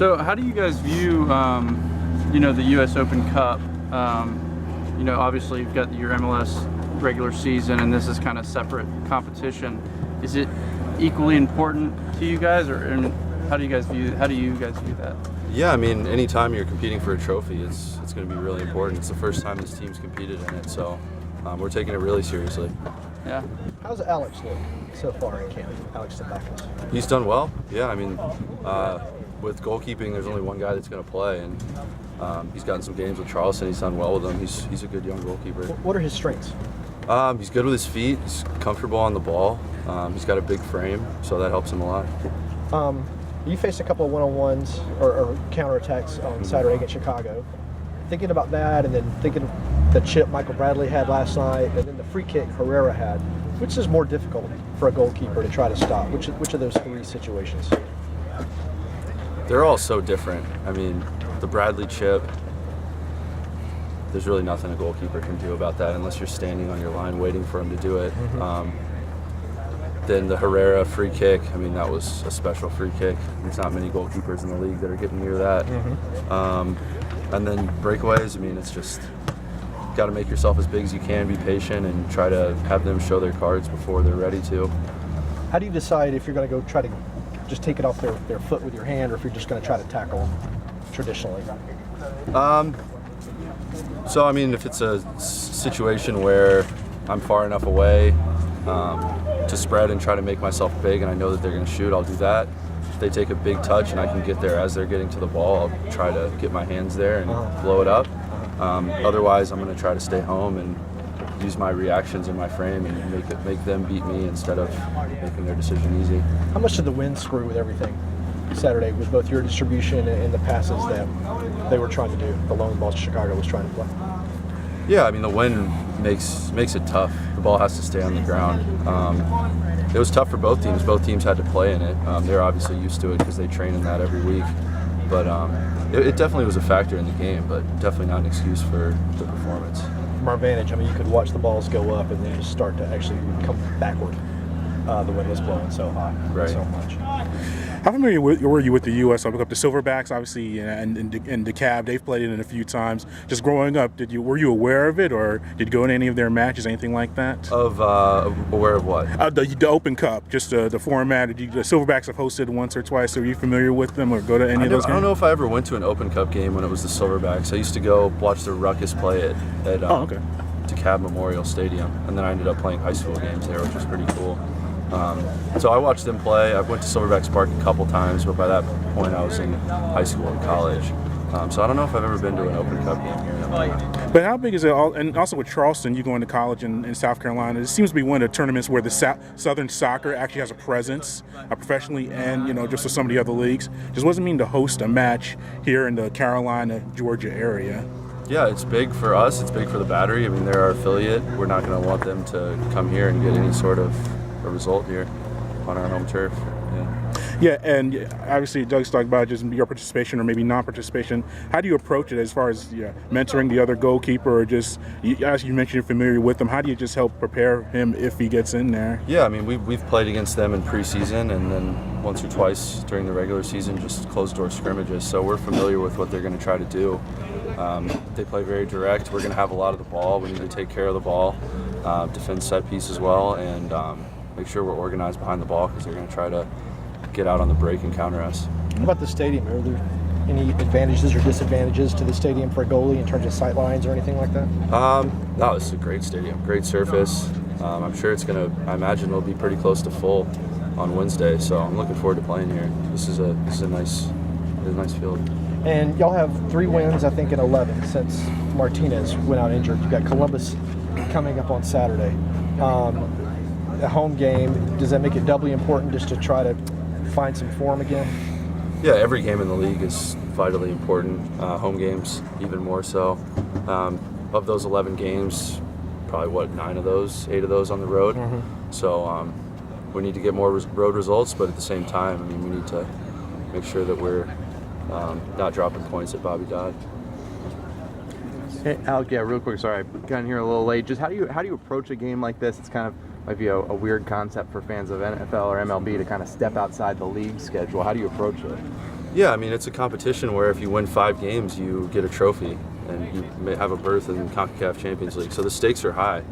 So how do you guys view, the U.S. Open Cup? Obviously you've got your MLS regular season, and this is kind of separate competition. Is it equally important to you guys, and how do you guys view that? Yeah, I mean, anytime you're competing for a trophy, it's going to be really important. It's the first time this team's competed in it, so we're taking it really seriously. Yeah. How's Alex look so far in camp, Alex Tabakis? He's done well. Yeah, I mean, with goalkeeping, there's only one guy that's going to play, and he's gotten some games with Charleston. He's done well with them. He's a good young goalkeeper. What are his strengths? He's good with his feet. He's comfortable on the ball. He's got a big frame, so that helps him a lot. You faced a couple of one-on-ones or counterattacks on Saturday against Chicago. Thinking about that, and then thinking of the chip Michael Bradley had last night, and then the free kick Herrera had, which is more difficult for a goalkeeper to try to stop? Which of those three situations? They're all so different. I mean, the Bradley chip, there's really nothing a goalkeeper can do about that unless you're standing on your line waiting for him to do it. Then the Herrera free kick, I mean, that was a special free kick. There's not many goalkeepers in the league that are getting near that. And then breakaways, I mean, it's just got to make yourself as big as you can, be patient, and try to have them show their cards before they're ready to. How do you decide if you're going to go try to just take it off their foot with your hand, or if you're just going to try to tackle them traditionally? So, I mean, if it's a situation where I'm far enough away to spread and try to make myself big and I know that they're going to shoot, I'll do that. If they take a big touch and I can get there as they're getting to the ball, I'll try to get my hands there and blow it up. Otherwise, I'm going to try to stay home and use my reactions in my frame and make them beat me instead of making their decision easy. How much did the wind screw with everything Saturday, with both your distribution and the passes that they were trying to do, the long balls Chicago was trying to play? Yeah, I mean, the wind makes it tough. The ball has to stay on the ground. It was tough for both teams. Both teams had to play in it. They're obviously used to it because they train in that every week. But it definitely was a factor in the game, but definitely not an excuse for the performance. From our vantage, I mean, you could watch the balls go up and then just start to actually come backward. The wind was blowing so high, so much. How familiar were you with the U.S. Open Cup? The Silverbacks, obviously, and DeKalb, they've played it in a few times. Just growing up, were you aware of it, or did you go to any of their matches, anything like that? Aware of what? The Open Cup, just the format. The Silverbacks have hosted once or twice. So are you familiar with them, or go to any of those games? I don't know if I ever went to an Open Cup game when it was the Silverbacks. I used to go watch the Ruckus play it at DeKalb Memorial Stadium, and then I ended up playing high school games there, which was pretty cool. So I watched them play. I went to Silverbacks Park a couple times, but by that point I was in high school and college. So I don't know if I've ever been to an Open Cup game here. But how big is it? And also with Charleston, you going to college in South Carolina, it seems to be one of the tournaments where the Southern soccer actually has a presence professionally and, just with some of the other leagues. Just what does it mean to host a match here in the Carolina, Georgia area? Yeah, it's big for us. It's big for the Battery. I mean, they're our affiliate. We're not going to want them to come here and get any sort of a result here on our home turf. Yeah, and obviously Doug's talked about just your participation or maybe non-participation. How do you approach it as far as mentoring the other goalkeeper, or just, as you mentioned, you're familiar with him, how do you just help prepare him if he gets in there? Yeah, I mean, we've played against them in preseason and then once or twice during the regular season, just closed-door scrimmages, so we're familiar with what they're going to try to do. They play very direct. We're going to have a lot of the ball. We need to take care of the ball, defend set piece as well, and make sure we're organized behind the ball because they're going to try to get out on the break and counter us. How about the stadium? Are there any advantages or disadvantages to the stadium for a goalie in terms of sight lines or anything like that? No, it's a great stadium, great surface. I'm sure I imagine it'll be pretty close to full on Wednesday, so I'm looking forward to playing here. This is a nice field. And y'all have 3 wins, I think, in 11 since Martinez went out injured. You've got Columbus coming up on Saturday. A home game, does that make it doubly important just to try to find some form again? Yeah, every game in the league is vitally important. Home games even more so. Of those 11 games, probably 8 of those on the road. So we need to get more road results, but at the same time, I mean, we need to make sure that we're not dropping points at Bobby Dodd. Hey, Alec, yeah, real quick, sorry, I got in here a little late. Just how do you approach a game like this? It's kind of might be a weird concept for fans of NFL or MLB to kind of step outside the league schedule. How do you approach it? Yeah, I mean, it's a competition where if you win 5 games, you get a trophy and you may have a berth in CONCACAF Champions League. So the stakes are high.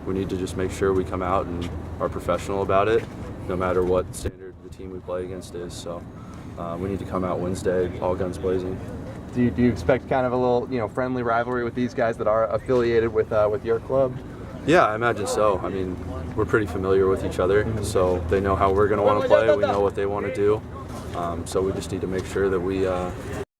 We need to just make sure we come out and are professional about it, no matter what standard the team we play against is. So we need to come out Wednesday, all guns blazing. Do you expect kind of a little, friendly rivalry with these guys that are affiliated with your club? Yeah, I imagine so. I mean, we're pretty familiar with each other, so they know how we're going to want to play. We know what they want to do. So we just need to make sure that we